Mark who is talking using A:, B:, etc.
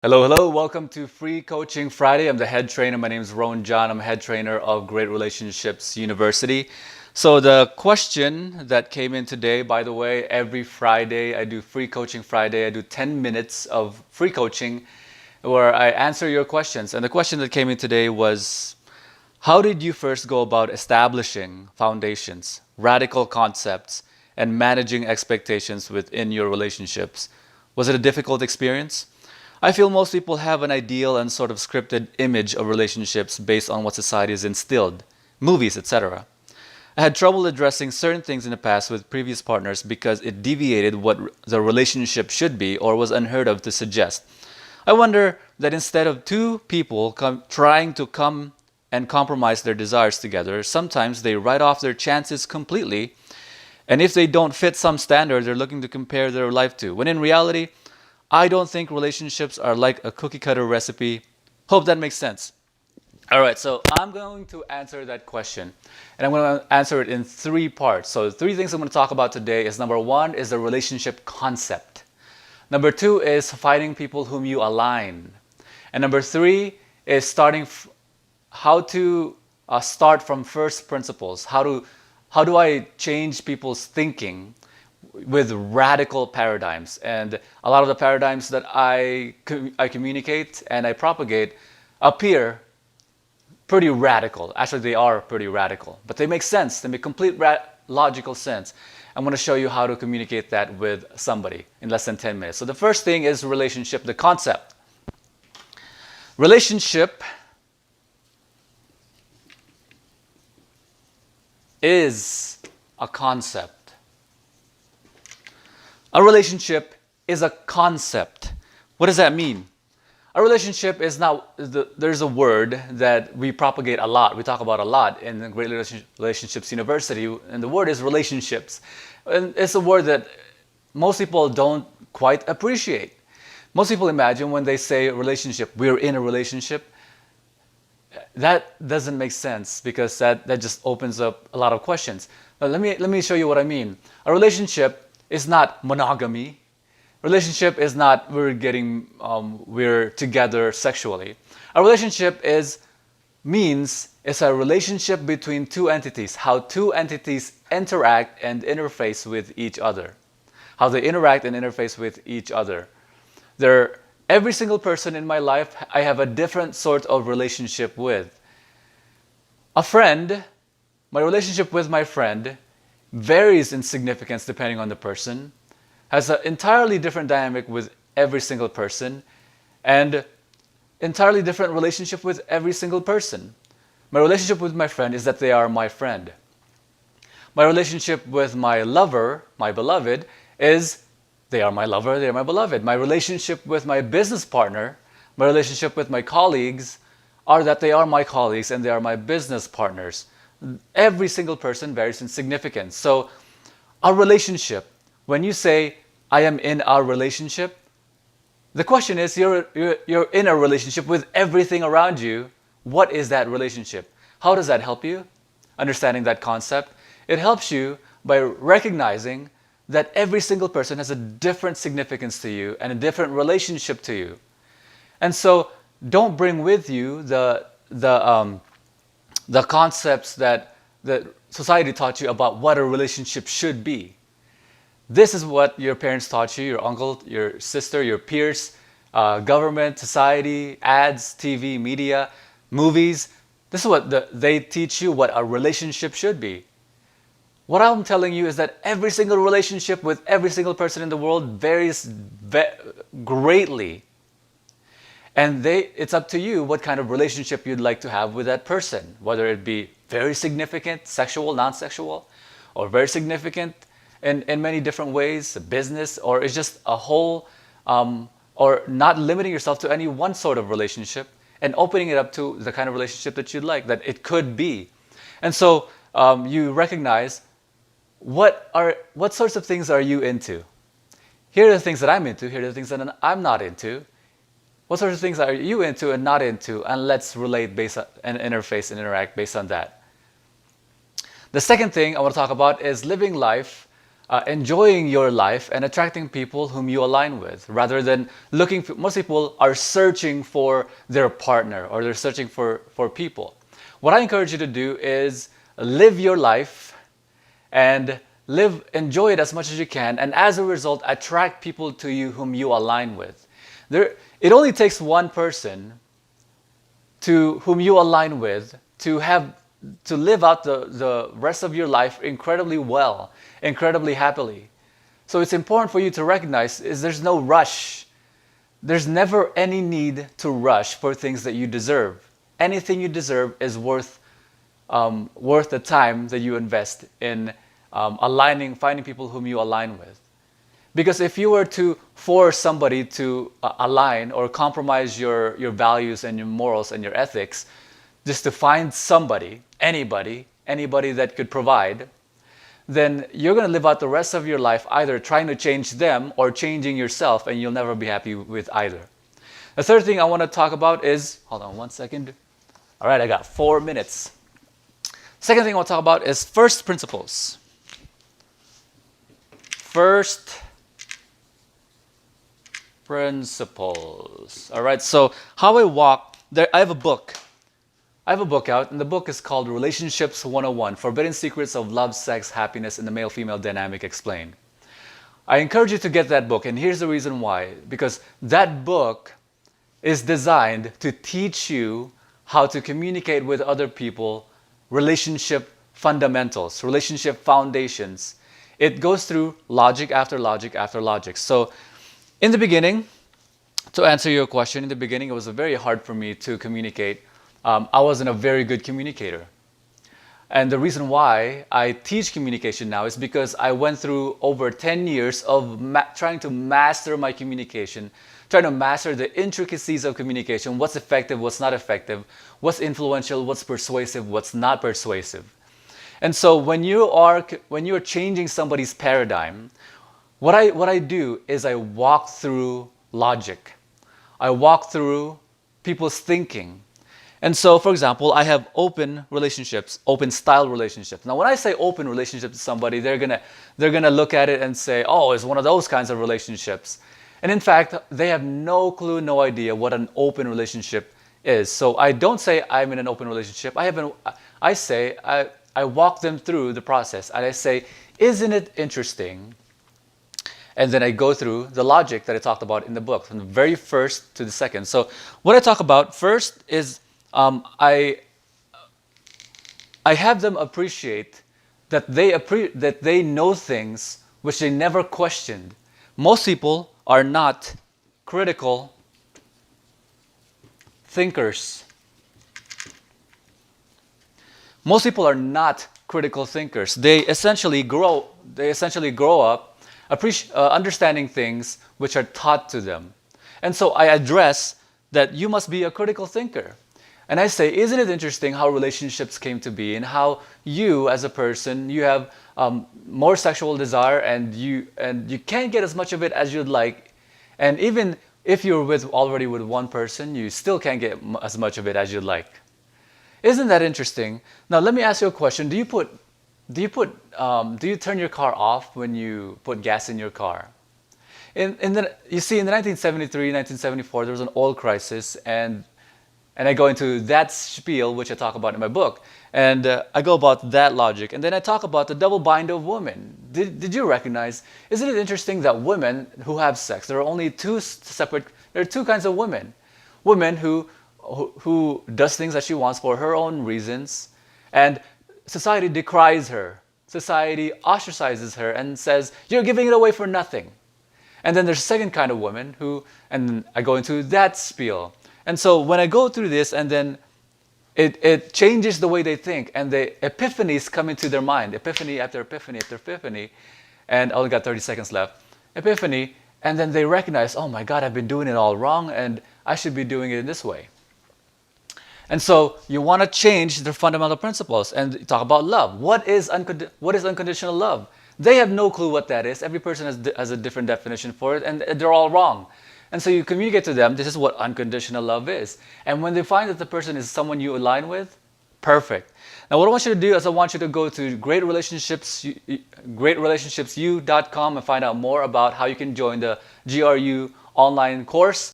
A: Hello, hello. Welcome to Free Coaching Friday. I'm the head trainer. My name is Rowan John. I'm head trainer of Great Relationships University. So the question that came in today, by the way, every Friday I do Free Coaching Friday. I do 10 minutes of free coaching where I answer your questions. And the question that came in today was, how did you first go about establishing foundations, radical concepts, and managing expectations within your relationships? Was it a difficult experience? I feel most people have an ideal and sort of scripted image of relationships based on what society has instilled, movies, etc. I had trouble addressing certain things in the past with previous partners because it deviated what the relationship should be or was unheard of to suggest. I wonder that instead of two people trying to come and compromise their desires together, sometimes they write off their chances completely. And if they don't fit some standard they're looking to compare their life to, when in reality, I don't think relationships are like a cookie cutter recipe. Hope that makes sense. All right, so I'm going to answer that question, and I'm going to answer it in three parts. So, the three things I'm going to talk about today is number one is the relationship concept. Number two is finding people whom you align. And number three is how to start from first principles. How do I change people's thinking with radical paradigms? And a lot of the paradigms that I communicate and I propagate appear pretty radical. Actually, they are pretty radical, but they make sense. They make complete logical sense. I'm going to show you how to communicate that with somebody in less than 10 minutes. So the first thing is relationship, the concept. Relationship is a concept. A relationship is a concept. What does that mean? A relationship is not, there's a word that we propagate a lot, we talk about a lot in the Great Relationships University, and the word is relationships. And it's a word that most people don't quite appreciate. Most people imagine when they say relationship, we're in a relationship. That doesn't make sense because that just opens up a lot of questions. But let me show you what I mean. A relationship is not monogamy. Relationship is not we're together sexually. A relationship means it's a relationship between two entities, how two entities interact and interface with each other. How they interact and interface with each other. Every single person in my life I have a different sort of relationship with. A friend, my relationship with my friend varies in significance depending on the person, has an entirely different dynamic with every single person, and entirely different relationship with every single person. My relationship with my friend is that they are my friend. My relationship with my lover, my beloved, is they are my lover, they are my beloved. My relationship with my business partner, my relationship with my colleagues are that they are my colleagues and they are my business partners. Every single person varies in significance. So, our relationship, when you say, I am in our relationship, the question is, you're in a relationship with everything around you. What is that relationship? How does that help you? Understanding that concept. It helps you by recognizing that every single person has a different significance to you and a different relationship to you. And so, don't bring with you the concepts that society taught you about what a relationship should be. This is what your parents taught you, your uncle, your sister, your peers, government, society, ads, TV, media, movies. This is what they teach you what a relationship should be. What I'm telling you is that every single relationship with every single person in the world varies greatly. And it's up to you what kind of relationship you'd like to have with that person, whether it be very significant, sexual, non-sexual, or very significant in many different ways, business, or it's just a whole, or not limiting yourself to any one sort of relationship and opening it up to the kind of relationship that you'd like, that it could be. And so you recognize what sorts of things are you into? Here are the things that I'm into, here are the things that I'm not into. What sorts of things are you into and not into? And let's relate based on, and interface and interact based on that. The second thing I want to talk about is living life enjoying your life and attracting people whom you align with, rather than looking for, most people are searching for their partner, or they're searching for people. What I encourage you to do is live your life and enjoy it as much as you can, and as a result, attract people to you whom you align with. It only takes one person to whom you align with to live out the rest of your life incredibly well, incredibly happily. So it's important for you to recognize is there's no rush. There's never any need to rush for things that you deserve. Anything you deserve is worth the time that you invest in finding people whom you align with. Because if you were to force somebody to align or compromise your values and your morals and your ethics, just to find somebody, anybody that could provide, then you're going to live out the rest of your life either trying to change them or changing yourself, and you'll never be happy with either. The third thing I want to talk about is, hold on one second. All right, I got 4 minutes. Second thing I want to talk about is first principles. First principles. All right, so how I walk, I have a book. I have a book out, and the book is called Relationships 101, Forbidden Secrets of Love, Sex, Happiness, and the Male-Female Dynamic Explained. I encourage you to get that book, and here's the reason why. Because that book is designed to teach you how to communicate with other people, relationship fundamentals, relationship foundations. It goes through logic after logic after logic. So in the beginning, to answer your question, in the beginning it was very hard for me to communicate. I wasn't a very good communicator. And the reason why I teach communication now is because I went through over 10 years of trying to master my communication, trying to master the intricacies of communication, what's effective, what's not effective, what's influential, what's persuasive, what's not persuasive. And so when you're changing somebody's paradigm, what I do is I walk through logic. I walk through people's thinking. And so, for example, I have open relationships, open style relationships. Now, when I say open relationship to somebody, they're gonna look at it and say, "Oh, it's one of those kinds of relationships." And in fact, they have no clue, no idea what an open relationship is. So I don't say I'm in an open relationship. I walk them through the process, and I say, "Isn't it interesting?" And then I go through the logic that I talked about in the book, from the very first to the second. So what I talk about first is I have them appreciate that they know things which they never questioned. Most people are not critical thinkers. Most people are not critical thinkers. They essentially grow up understanding things which are taught to them. And so I address that you must be a critical thinker. And I say, isn't it interesting how relationships came to be, and how you as a person, you have more sexual desire, and you can't get as much of it as you'd like. And even if you're already with one person, you still can't get as much of it as you'd like. Isn't that interesting? Now let me ask you a question. Do you turn your car off when you put gas in your car? You see, in the 1973, 1974, there was an oil crisis, and I go into that spiel, which I talk about in my book, and I go about that logic, and then I talk about the double bind of women. Did you recognize? Isn't it interesting that women who have sex, there are two kinds of women. Women who does things that she wants for her own reasons, and society decries her. Society ostracizes her and says, "You're giving it away for nothing." And then there's a second kind of woman and I go into that spiel. And so when I go through this, and then it changes the way they think, and the epiphanies come into their mind, epiphany after epiphany after epiphany, and I only got 30 seconds left. Epiphany, and then they recognize, oh my God, I've been doing it all wrong, and I should be doing it in this way. And so you want to change their fundamental principles and talk about love. What is unconditional love? They have no clue what that is. Every person has a different definition for it, and they're all wrong. And so you communicate to them, this is what unconditional love is. And when they find that the person is someone you align with, Perfect. Now, what I want you to do is I want you to go to greatrelationshipsu.com and find out more about how you can join the GRU online course.